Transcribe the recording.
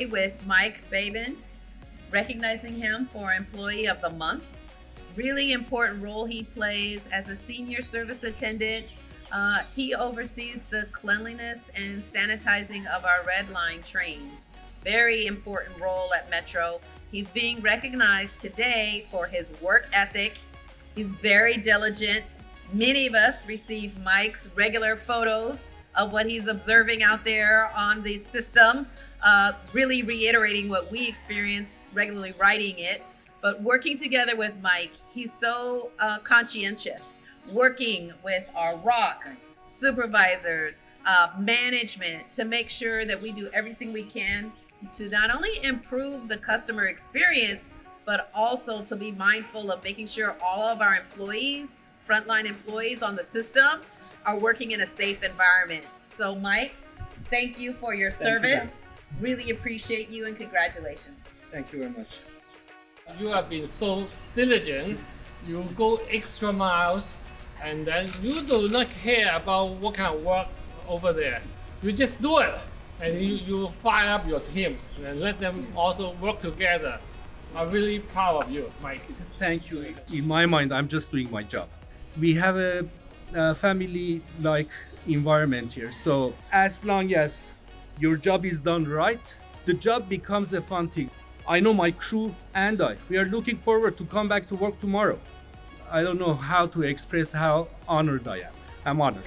ceremony with Mike Baban, recognizing him for Employee of the Month. Really important role he plays as a senior service attendant. He oversees the cleanliness and sanitizing of our Red Line trains. Very important role at Metro. He's being recognized today for his work ethic. He's very diligent. Many of us receive Mike's regular photos of what he's observing out there on the system, really reiterating what we experience regularly writing it. But working together with Mike, he's so conscientious, working with our ROC supervisors, management, to make sure that we do everything we can to not only improve the customer experience, but also to be mindful of making sure all of our employees, frontline employees on the system, are working in a safe environment. So Mike, thank you for your service. Really appreciate you and congratulations. Thank you very much. You have been so diligent, you go extra miles, and then you do not care about what kind of work over there. You just do it, and you fire up your team and let them also work together. I'm really proud of you, Mike. Thank you. In my mind, I'm just doing my job. We have a family-like environment here. So as long as your job is done right, the job becomes a fun thing. I know my crew and we are looking forward to come back to work tomorrow. I don't know how to express how honored I am. I'm honored.